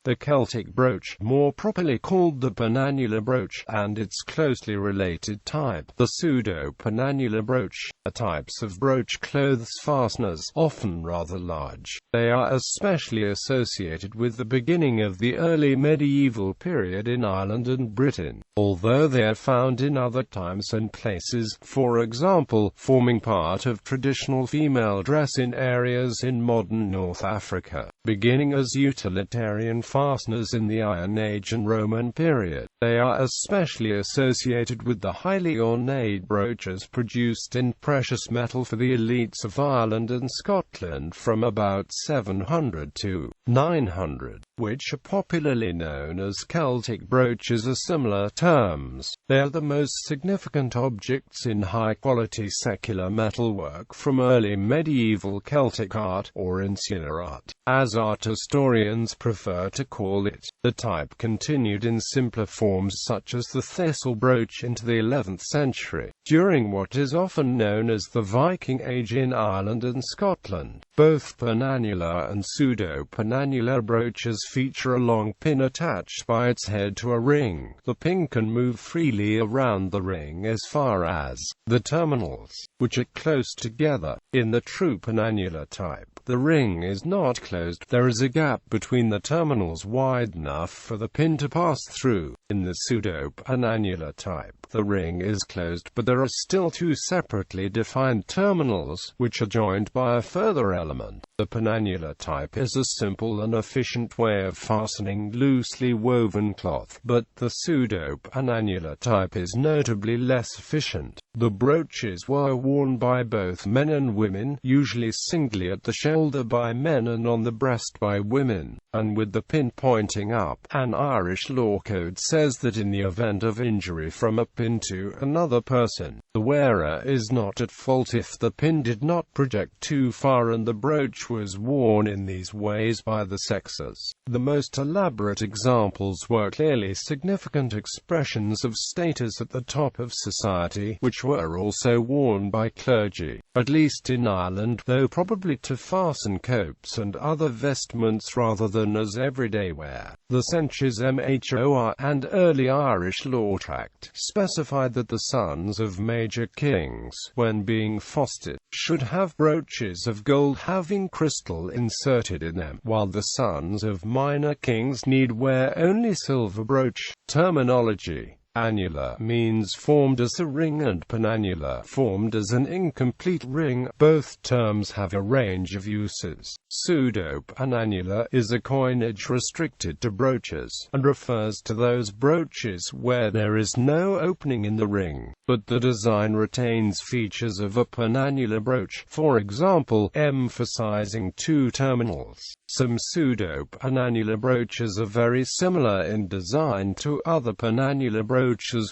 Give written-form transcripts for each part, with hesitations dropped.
The Celtic brooch, more properly called the penannular brooch, and its closely related type, the pseudo-penannular brooch, are types of brooch clothes fasteners, often rather large. They are especially associated with the beginning of the early medieval period in Ireland and Britain, although they are found in other times and places, for example, forming part of traditional female dress in areas in modern North Africa. Beginning as utilitarian fasteners in the Iron Age and Roman period, they are especially associated with the highly ornate brooches produced in precious metal for the elites of Ireland and Scotland from about 700 to 900, which are popularly known as Celtic brooches or similar terms. They are the most significant objects in high-quality secular metalwork from early medieval Celtic art, or Insular art, as art historians prefer to call it. The type continued in simpler forms such as the thistle brooch into the 11th century, during what is often known as the Viking Age in Ireland and Scotland. Both penannular and pseudo-penannular brooches feature a long pin attached by its head to a ring. The pin can move freely around the ring as far as the terminals, which are close together. In the true penannular type, the ring is not closed. There is a gap between the terminals wide enough for the pin to pass through. In the pseudo-penannular type, the ring is closed, but there are still two separately defined terminals, which are joined by a further element. The penannular type is a simple and efficient way of fastening loosely woven cloth, but the pseudo-penannular type is notably less efficient. The brooches were worn by both men and women, usually singly at the shoulder by men and on the breast by women, and with the pin pointing up. An Irish law code says that in the event of injury from a pin to another person, the wearer is not at fault if the pin did not project too far and the brooch was worn in these ways by the sexes. The most elaborate examples were clearly significant expressions of status at the top of society, which were also worn by clergy, at least in Ireland, though probably to fasten copes and other vestments rather than as everyday wear. The Census Mhor and Early Irish Law Tract specified that the sons of major kings, when being fostered, should have brooches of gold having crystal inserted in them, while the sons of minor kings need wear only silver brooch. Terminology: annular means formed as a ring and penannular formed as an incomplete ring. Both terms have a range of uses. Pseudo-penannular is a coinage restricted to brooches, and refers to those brooches where there is no opening in the ring, but the design retains features of a penannular brooch, for example, emphasizing two terminals. Some pseudo-penannular brooches are very similar in design to other penannular brooches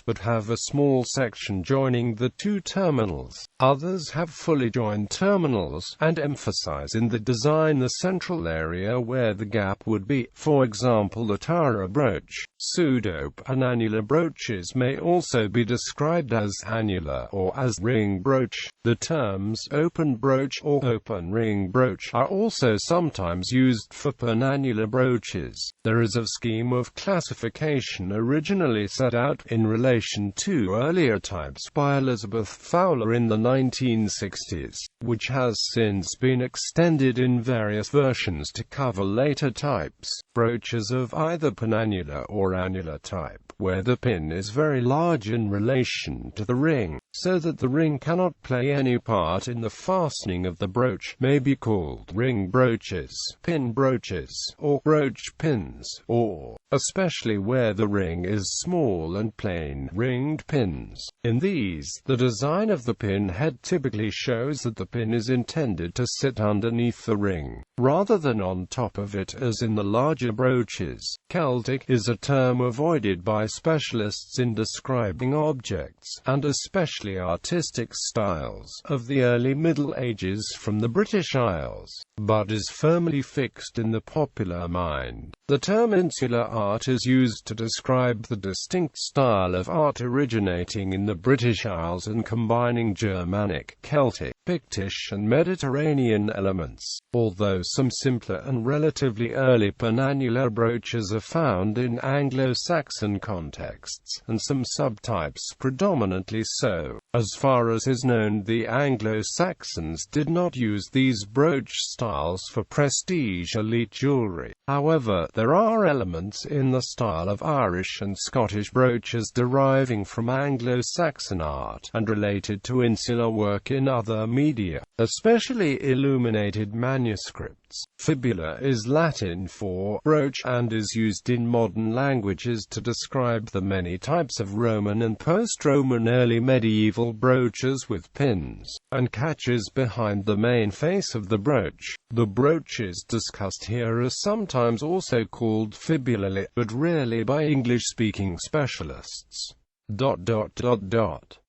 but have a small section joining the two terminals. Others have fully joined terminals, and emphasize in the design the central area where the gap would be, for example the Terra brooch. Pseudo-penannular brooches may also be described as annular or as ring brooch. The terms open brooch or open ring brooch are also sometimes used for penannular brooches. There is a scheme of classification originally set out in relation to earlier types by Elizabeth Fowler in the 1960s, which has since been extended in various versions to cover later types. Brooches of either penannular or annular type, where the pin is very large in relation to the ring, so that the ring cannot play any part in the fastening of the brooch, may be called ring brooches, pin brooches, or brooch pins, or, especially where the ring is small and plain, ringed pins. In these, the design of the pin head typically shows that the pin is intended to sit underneath the ring, rather than on top of it as in the larger brooches. Celtic is a term avoided by specialists in describing objects, and especially richly artistic styles of the early Middle Ages from the British Isles, but is firmly fixed in the popular mind. The term insular art is used to describe the distinct style of art originating in the British Isles and combining Germanic, Celtic, Pictish and Mediterranean elements, although some simpler and relatively early penannular brooches are found in Anglo-Saxon contexts, and some subtypes predominantly so. As far as is known, the Anglo-Saxons did not use these brooch styles for prestige elite jewelry. However, there are elements in the style of Irish and Scottish brooches deriving from Anglo-Saxon art, and related to insular work in other media, especially illuminated manuscripts. Fibula is Latin for brooch and is used in modern languages to describe the many types of Roman and post-Roman early medieval brooches with pins and catches behind the main face of the brooch. The brooches discussed here are sometimes also called fibulae, but rarely by English-speaking specialists.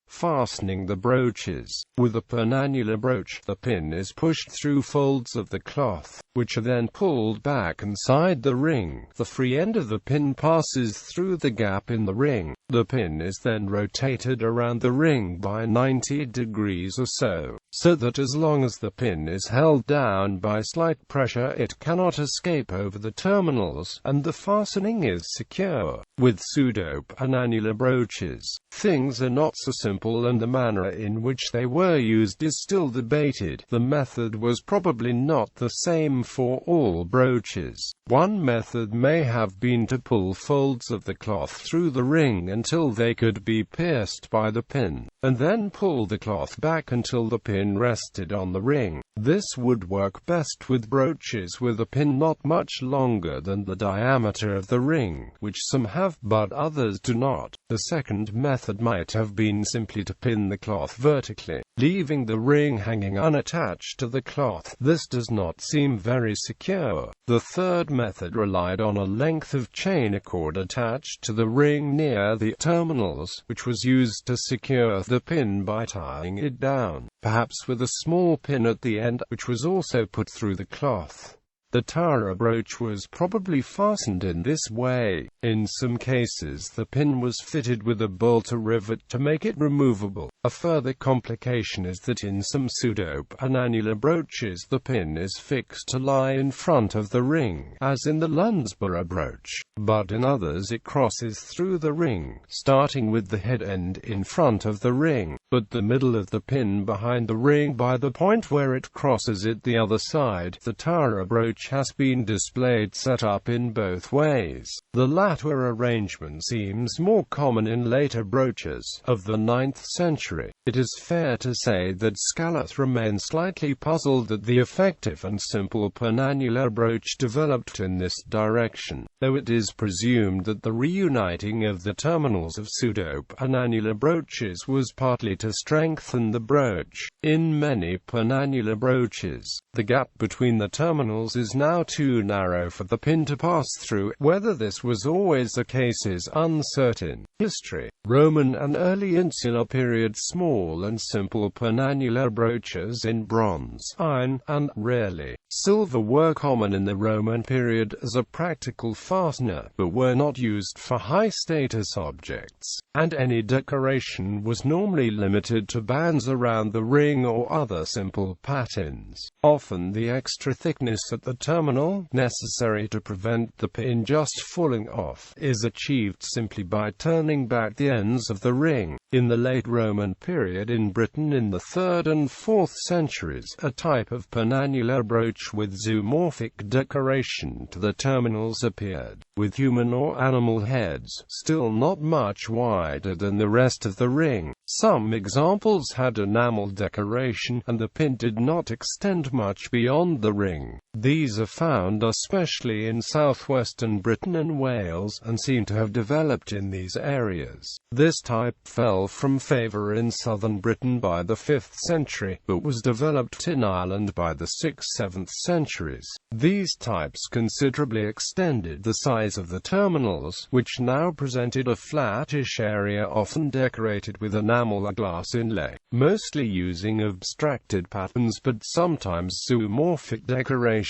Fastening the brooches. With a penannular brooch, the pin is pushed through folds of the cloth, which are then pulled back inside the ring. The free end of the pin passes through the gap in the ring. The pin is then rotated around the ring by 90 degrees or so that as long as the pin is held down by slight pressure it cannot escape over the terminals, and the fastening is secure. With pseudo-penannular brooches, things are not so simple, and the manner in which they were used is still debated. The method was probably not the same for all brooches. One method may have been to pull folds of the cloth through the ring until they could be pierced by the pin, and then pull the cloth back until the pin rested on the ring. This would work best with brooches with a pin not much longer than the diameter of the ring, which some have but others do not. The second method might have been simply to pin the cloth vertically, leaving the ring hanging unattached to the cloth. This does not seem very secure. The third method relied on a length of chain cord attached to the ring near the terminals, which was used to secure the pin by tying it down, perhaps with a small pin at the end, which was also put through the cloth. The Terra brooch was probably fastened in this way. In some cases the pin was fitted with a bolt or rivet to make it removable. A further complication is that in some pseudo-penannular brooches the pin is fixed to lie in front of the ring, as in the Lounsborough brooch, but in others it crosses through the ring, starting with the head end in front of the ring, but the middle of the pin behind the ring by the point where it crosses it the other side. The Terra brooch has been displayed set up in both ways. The latter arrangement seems more common in later brooches of the 9th century. It is fair to say that Scalath remains slightly puzzled that the effective and simple penannular brooch developed in this direction, though it is presumed that the reuniting of the terminals of pseudo-penannular brooches was partly to strengthen the brooch. In many penannular brooches, the gap between the terminals is now too narrow for the pin to pass through. Whether this was always the case is uncertain. History. Roman and early insular period small and simple penannular brooches in bronze, iron, and, rarely, silver were common in the Roman period as a practical fastener, but were not used for high-status objects, and any decoration was normally limited to bands around the ring or other simple patterns. Often the extra thickness at the terminal, necessary to prevent the pin just falling off, is achieved simply by turning back the ends of the ring. In the late Roman period in Britain in the 3rd and 4th centuries, a type of penannular brooch with zoomorphic decoration to the terminals appeared, with human or animal heads, still not much wider than the rest of the ring. Some examples had enameled decoration, and the pin did not extend much beyond the ring. These are found especially in southwestern Britain and Wales, and seem to have developed in these areas. This type fell from favour in southern Britain by the 5th century, but was developed in Ireland by the 6th-7th centuries. These types considerably extended the size of the terminals, which now presented a flattish area often decorated with enamel or glass inlay, mostly using abstracted patterns but sometimes zoomorphic decoration.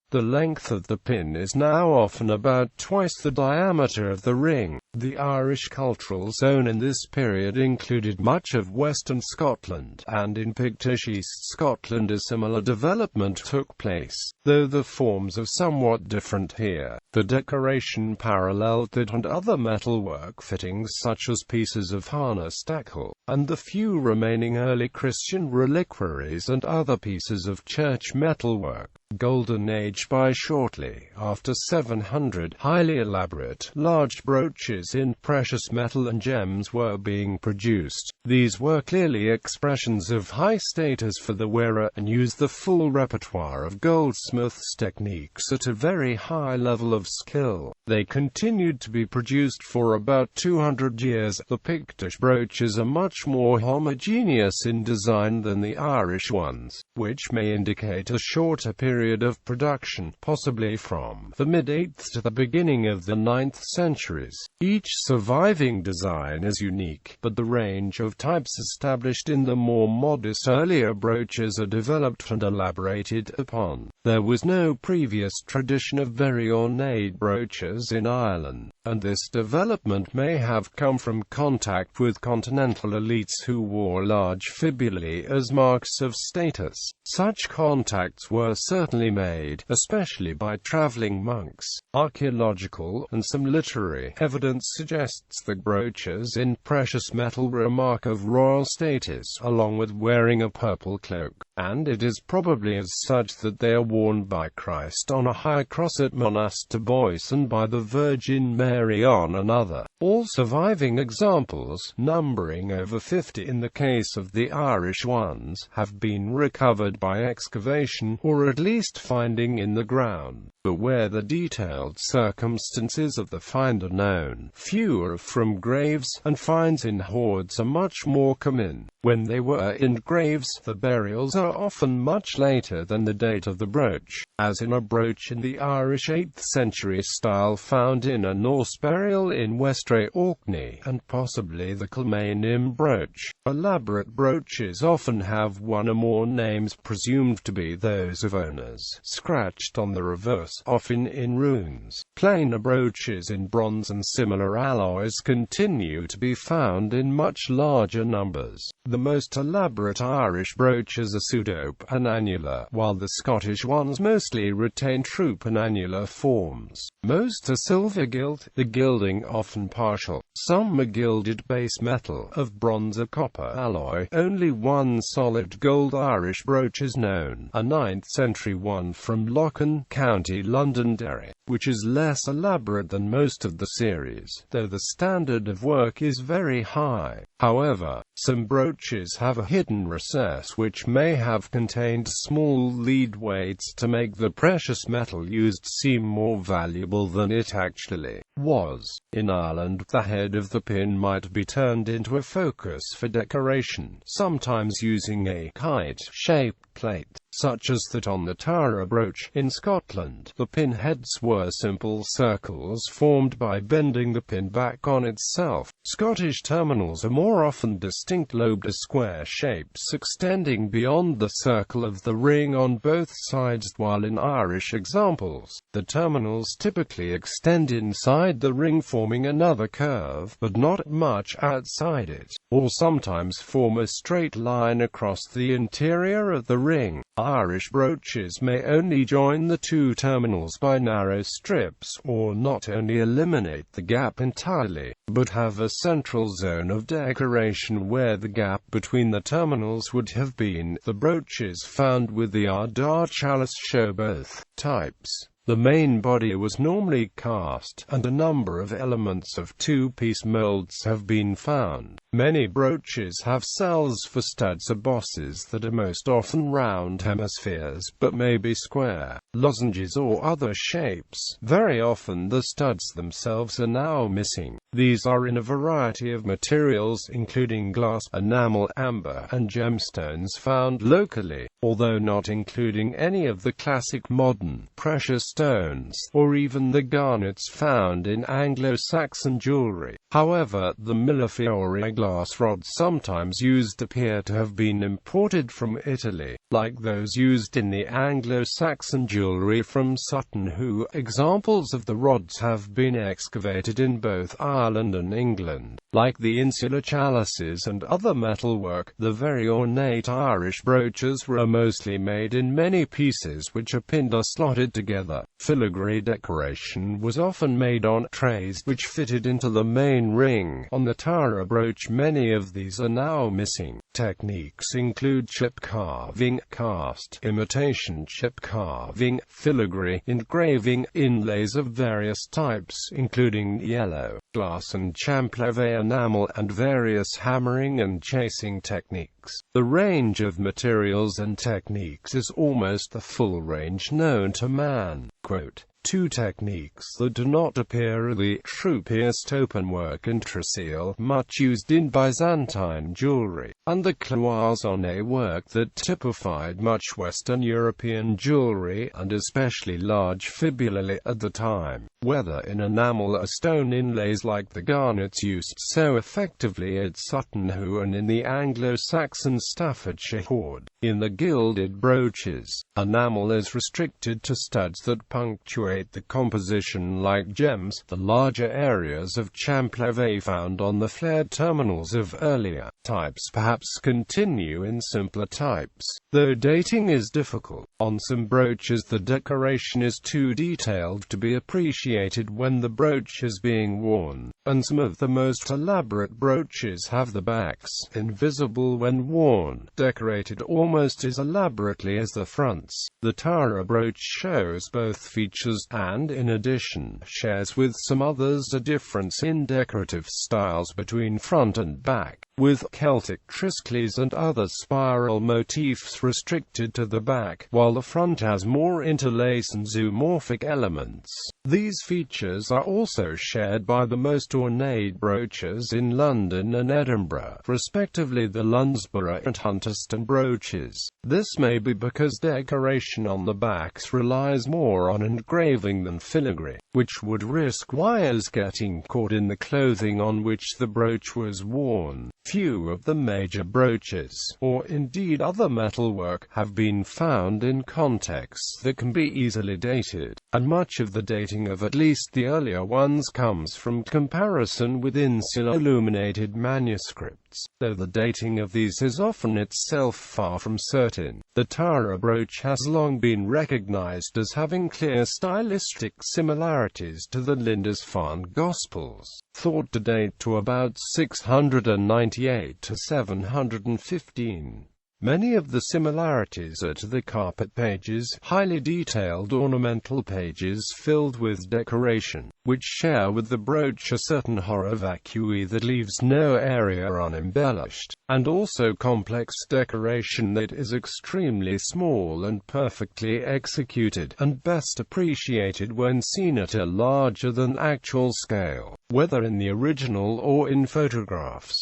The length of the pin is now often about twice the diameter of the ring. The Irish cultural zone in this period included much of western Scotland, and in Pictish East Scotland a similar development took place, though the forms are somewhat different here. The decoration paralleled that and other metalwork fittings such as pieces of harness tackle, and the few remaining early Christian reliquaries and other pieces of church metalwork. Golden Age. By shortly after 700, highly elaborate, large brooches in precious metal and gems were being produced. These were clearly expressions of high status for the wearer, and used the full repertoire of goldsmiths' techniques at a very high level of skill. They continued to be produced for about 200 years. The Pictish brooches are much more homogeneous in design than the Irish ones, which may indicate a shorter period of production, possibly from the mid-8th to the beginning of the 9th centuries. Each surviving design is unique, but the range of types established in the more modest earlier brooches are developed and elaborated upon. There was no previous tradition of very ornate brooches in Ireland, and this development may have come from contact with continental elites who wore large fibulae as marks of status. Such contacts were certainly made, especially by traveling monks. Archaeological and some literary evidence suggests that brooches in precious metal were a mark of royal status, along with wearing a purple cloak, and it is probably as such that they are worn by Christ on a high cross at Monasterboice and by the Virgin Mary on another. All surviving examples, numbering over 50 in the case of the Irish ones, have been recovered by excavation, or at least finding in the ground. But where the detailed circumstances of the find are known, few are from graves, and finds in hoards are much more common. When they were in graves, the burials are often much later than the date of the brooch, as in a brooch in the Irish 8th century style found in a Norse burial in Westre Orkney, and possibly the Kilmainham brooch. Elaborate brooches often have one or more names presumed to be those of owners, scratched on the reverse, often in runes. Plainer brooches in bronze and similar alloys continue to be found in much larger numbers. The most elaborate Irish brooches are pseudo-penannular, while the Scottish ones mostly retain true penannular forms. Most are silver gilt, the gilding often partial. Some are gilded base metal, of bronze or copper alloy. Only one solid gold Irish brooch is known, a 9th century one from Lochen, County Londonderry, which is less elaborate than most of the series, though the standard of work is very high. However, some brooches have a hidden recess which may have contained small lead weights to make the precious metal used seem more valuable than it actually was. In Ireland, the head of the pin might be turned into a focus for decoration, sometimes using a kite-shaped plate, such as that on the Terra brooch. In Scotland, the pin heads were simple circles formed by bending the pin back on itself. Scottish terminals are more often distinct lobed or square shapes extending beyond the circle of the ring on both sides, while in Irish examples, the terminals typically extend inside the ring, forming another curve, but not much outside it, or sometimes form a straight line across the interior of the ring. Irish brooches may only join the two terminals by narrow strips, or not only eliminate the gap entirely, but have a central zone of decoration where the gap between the terminals would have been. The brooches found with the ardagh chalice show both types. The main body was normally cast, and a number of elements of two-piece molds have been found. Many brooches have cells for studs or bosses that are most often round hemispheres, but may be square, lozenges or other shapes. Very often the studs themselves are now missing. These are in a variety of materials, including glass, enamel, amber, and gemstones found locally, although not including any of the classic modern precious stones, or even the garnets found in Anglo-Saxon jewelry. However, the millefiori glass rods sometimes used appear to have been imported from Italy, like those used in the Anglo-Saxon jewelry from Sutton Hoo. Examples of the rods have been excavated in both Ireland and England. Like the insular chalices and other metalwork, the very ornate Irish brooches were mostly made in many pieces which are pinned or slotted together. Filigree decoration was often made on trays which fitted into the main ring on the Terra brooch. Many of these are now missing. Techniques include chip carving, cast, imitation chip carving, filigree, engraving, inlays of various types, including yellow, glass and champlave enamel, and various hammering and chasing techniques. The range of materials and techniques is almost the full range known to man. Quote, two techniques that do not appear are the true pierced openwork entresol, much used in Byzantine jewelry, and the cloisonné work that typified much Western European jewelry, and especially large fibulae at the time, whether in enamel or stone inlays like the garnets used so effectively at Sutton Hoo and in the Anglo-Saxon Staffordshire hoard. In the gilded brooches, enamel is restricted to studs that punctuate the composition like gems. The larger areas of champlave found on the flared terminals of earlier types perhaps continue in simpler types, though dating is difficult. On some brooches the decoration is too detailed to be appreciated when the brooch is being worn, and some of the most elaborate brooches have the backs, invisible when worn, decorated almost as elaborately as the fronts. The Terra brooch shows both features and, in addition, shares with some others a difference in decorative styles between front and back, with Celtic triscles and other spiral motifs restricted to the back, while the front has more interlace and zoomorphic elements. These features are also shared by the most ornate brooches in London and Edinburgh, respectively the Lounsborough and Hunterston brooches. This may be because decoration on the backs relies more on engraving than filigree, which would risk wires getting caught in the clothing on which the brooch was worn. Few of the major brooches, or indeed other metalwork, have been found in contexts that can be easily dated, and much of the dating of at least the earlier ones comes from comparison with insular illuminated manuscripts, though the dating of these is often itself far from certain. The Terra brooch has long been recognized as having clear stylistic similarities to the Lindisfarne Gospels, thought to date to about 698 to 715. Many of the similarities are to the carpet pages, highly detailed ornamental pages filled with decoration, which share with the brooch a certain horror vacui that leaves no area unembellished, and also complex decoration that is extremely small and perfectly executed, and best appreciated when seen at a larger than actual scale, whether in the original or in photographs.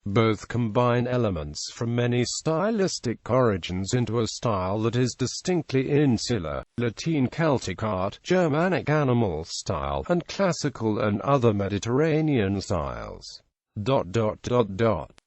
Both combine elements from many stylistic origins into a style that is distinctly insular, Latin Celtic art, Germanic animal style, and classical and other Mediterranean styles.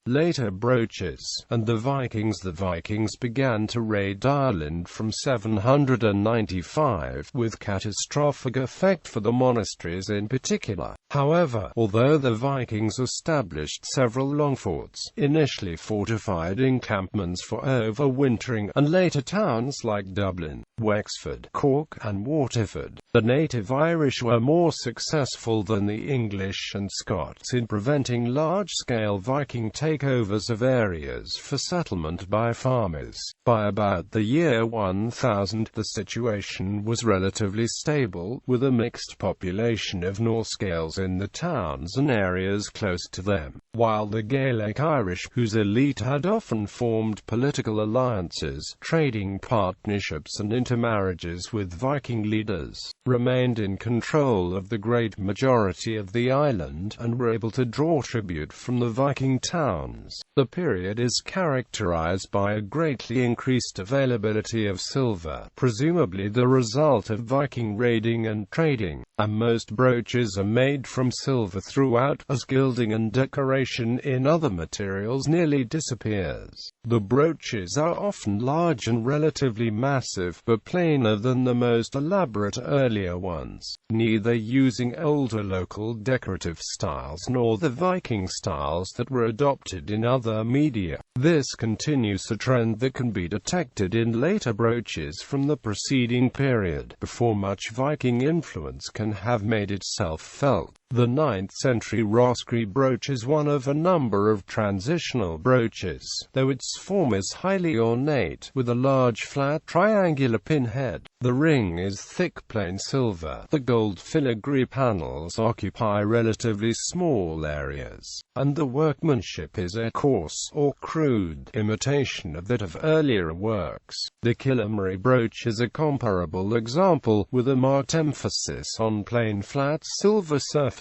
Later brooches, and the Vikings. The Vikings began to raid Ireland from 795, with catastrophic effect for the monasteries in particular. However, although the Vikings established several long forts, initially fortified encampments for overwintering, and later towns like Dublin, Wexford, Cork, and Waterford, the native Irish were more successful than the English and Scots in preventing large-scale Viking takeovers takeovers of areas for settlement by farmers. By about the year 1000, the situation was relatively stable, with a mixed population of Norse Gaels in the towns and areas close to them, while the Gaelic Irish, whose elite had often formed political alliances, trading partnerships and intermarriages with Viking leaders, remained in control of the great majority of the island, and were able to draw tribute from the Viking towns. The period is characterized by a greatly increased availability of silver, presumably the result of Viking raiding and trading, and most brooches are made from silver throughout, as gilding and decoration in other materials nearly disappears. The brooches are often large and relatively massive, but plainer than the most elaborate earlier ones, neither using older local decorative styles nor the Viking styles that were adopted in other media. This continues a trend that can be detected in later brooches from the preceding period, before much Viking influence can have made itself felt. The 9th century Cree brooch is one of a number of transitional brooches, though its form is highly ornate, with a large flat triangular pinhead. The ring is thick plain silver. The gold filigree panels occupy relatively small areas, and the workmanship is a coarse or crude imitation of that of earlier works. The Killamary brooch is a comparable example, with a marked emphasis on plain flat silver surfaces.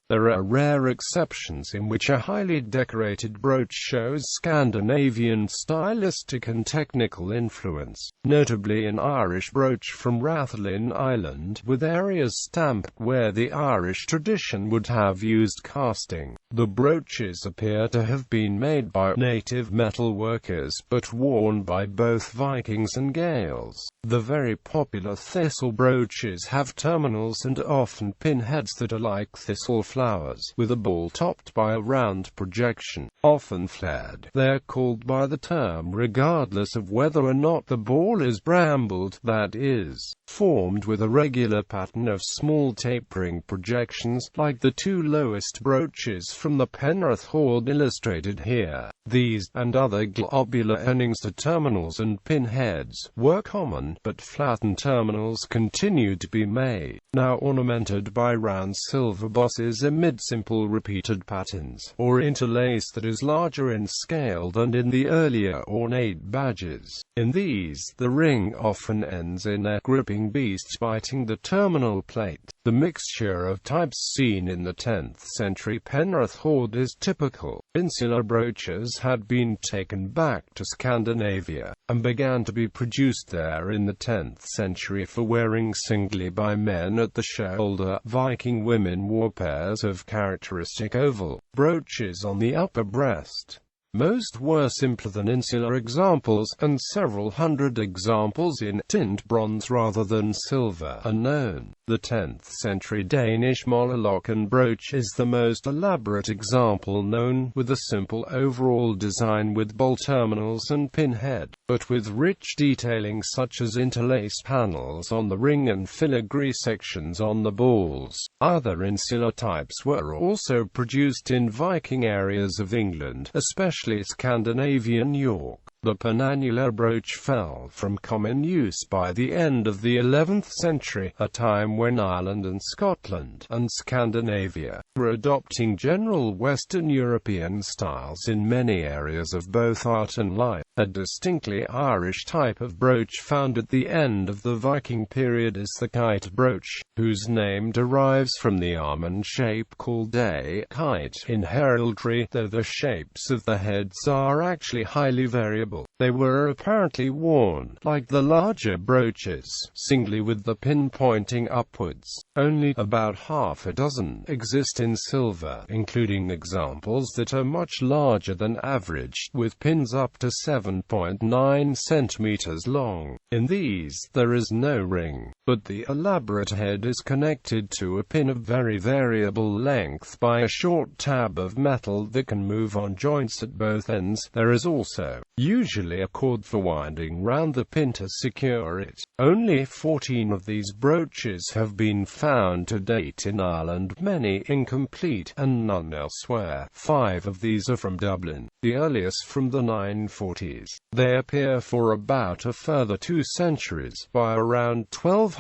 There are rare exceptions in which a highly decorated brooch shows Scandinavian stylistic and technical influence, notably an Irish brooch from Rathlin Island, with areas stamped where the Irish tradition would have used casting. The brooches appear to have been made by native metal workers, but worn by both Vikings and Gaels. The very popular thistle brooches have terminals and often pinheads that are like thistle flowers, with a ball topped by a round projection, often flared. They are called by the term regardless of whether or not the ball is brambled, that is, formed with a regular pattern of small tapering projections, like the two lowest brooches from the Penrith hoard illustrated here. These, and other globular endings to terminals and pinheads, were common, but flattened terminals continued to be made, now ornamented by round silver bosses amid simple repeated patterns, or interlace that is larger in scale than in the earlier ornate badges. In these, the ring often ends in a gripping beast biting the terminal plate. The mixture of types seen in the 10th century Penrith hoard is typical. Insular brooches had been taken back to Scandinavia, and began to be produced there in the 10th century for wearing singly by men at the shoulder. Viking women wore pairs of characteristic oval brooches on the upper breast. Most were simpler than insular examples, and several hundred examples in tint bronze rather than silver are known. The 10th century Danish Molar brooch is the most elaborate example known, with a simple overall design with bowl terminals and pinhead, but with rich detailing such as interlace panels on the ring and filigree sections on the balls. Other insular types were also produced in Viking areas of England, especially Scandinavian York. The penannular brooch fell from common use by the end of the 11th century, a time when Ireland and Scotland, and Scandinavia, were adopting general Western European styles in many areas of both art and life. A distinctly Irish type of brooch found at the end of the Viking period is the kite brooch, whose name derives from the almond shape called a kite in heraldry, though the shapes of the heads are actually highly variable. They were apparently worn, like the larger brooches, singly with the pin pointing upwards. Only about half a dozen exist in silver, including examples that are much larger than average, with pins up to 7.9 centimeters long. In these, there is no ring. but the elaborate head is connected to a pin of very variable length by a short tab of metal that can move on joints at both ends. There is also usually a cord for winding round the pin to secure it. Only 14 of these brooches have been found to date in Ireland, many incomplete, and none elsewhere. 5 of these are from Dublin, the earliest from the 940s. They appear for about a further 2 centuries, by around 1200.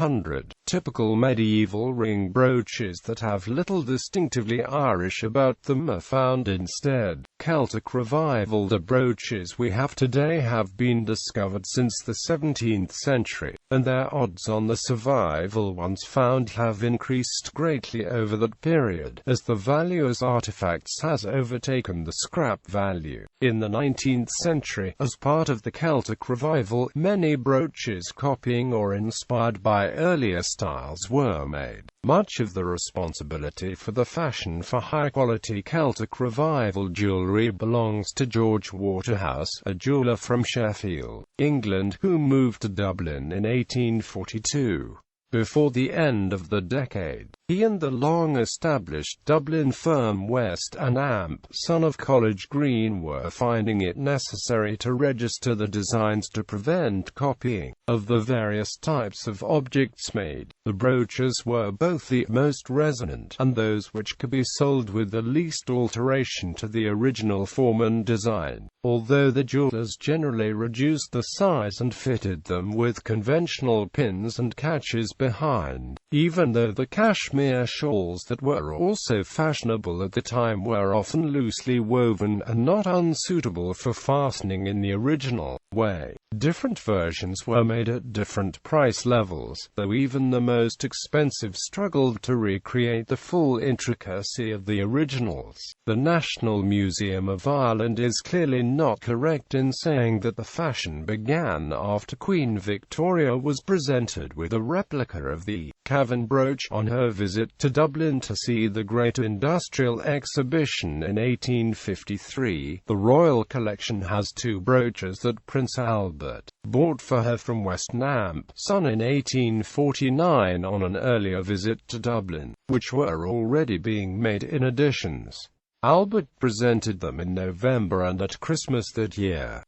Typical medieval ring brooches that have little distinctively Irish about them are found instead. Celtic Revival. The brooches we have today have been discovered since the 17th century, and their odds on the survival ones found have increased greatly over that period, as the value as artifacts has overtaken the scrap value. In the 19th century, as part of the Celtic Revival, many brooches copying or inspired by earlier styles were made. Much of the responsibility for the fashion for high-quality Celtic Revival jewellery belongs to George Waterhouse, a jeweller from Sheffield, England, who moved to Dublin in 1842. Before the end of the decade, he and the long-established Dublin firm West and Amp, son of College Green, were finding it necessary to register the designs to prevent copying of the various types of objects made. The brooches were both the most resonant and those which could be sold with the least alteration to the original form and design, although the jewelers generally reduced the size and fitted them with conventional pins and catches behind. Even though the cashmere shawls that were also fashionable at the time were often loosely woven and not unsuitable for fastening in the original way, different versions were made at different price levels, though even the most expensive struggled to recreate the full intricacy of the originals. The National Museum of Ireland is clearly not correct in saying that the fashion began after Queen Victoria was presented with a replica of the Cavan brooch on her visit to Dublin to see the Great Industrial Exhibition in 1853. The royal collection has 2 brooches that Prince Albert bought for her from West Amp, son, in 1849 on an earlier visit to Dublin, which were already being made in editions. Albert presented them in November and at Christmas that year.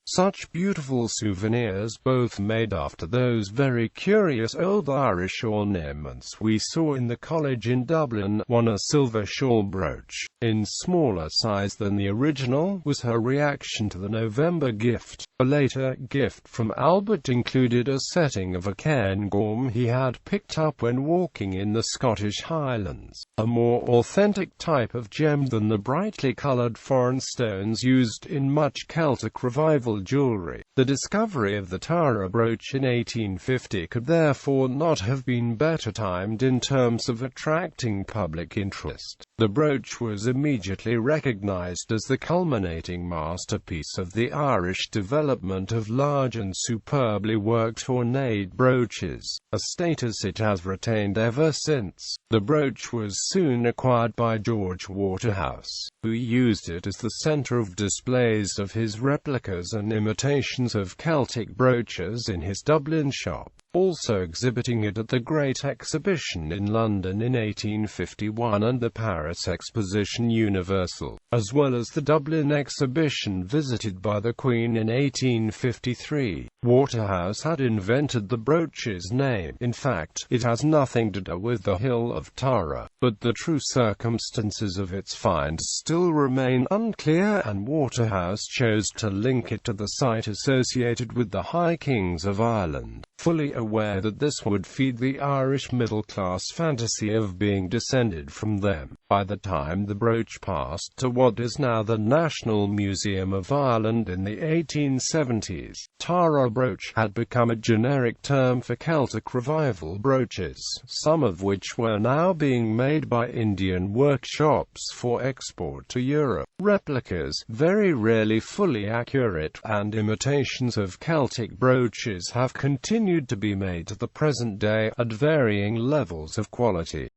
Such beautiful souvenirs, both made after those very curious old Irish ornaments we saw in the college in Dublin. One, a silver shawl brooch, in smaller size than the original, was her reaction to the November gift. A later gift from Albert included a setting of a cairngorm he had picked up when walking in the Scottish Highlands, a more authentic type of gem than the brightly coloured foreign stones used in much Celtic Revival jewellery. The discovery of the Terra brooch in 1850 could therefore not have been better timed in terms of attracting public interest. The brooch was immediately recognised as the culminating masterpiece of the Irish development of large and superbly worked ornate brooches, a status it has retained ever since. The brooch was soon acquired by George Waterhouse, who used it as the centre of displays of his replicas and imitations of Celtic brooches in his Dublin shop, also exhibiting it at the Great Exhibition in London in 1851 and the Paris Exposition Universal, as well as the Dublin Exhibition visited by the Queen in 1853. Waterhouse had invented the brooch's name. In fact, it has nothing to do with the hill of Tara, but the true circumstances of its find still remain unclear, and Waterhouse chose to link it to the site associated with the High Kings of Ireland, fully aware that this would feed the Irish middle-class fantasy of being descended from them. By the time the brooch passed to what is now the National Museum of Ireland in the 1870s, Tara brooch had become a generic term for Celtic Revival brooches, some of which were now being made by Indian workshops for export to Europe. Replicas, very rarely fully accurate, and imitations of Celtic brooches have continued to be made to the present day, at varying levels of quality.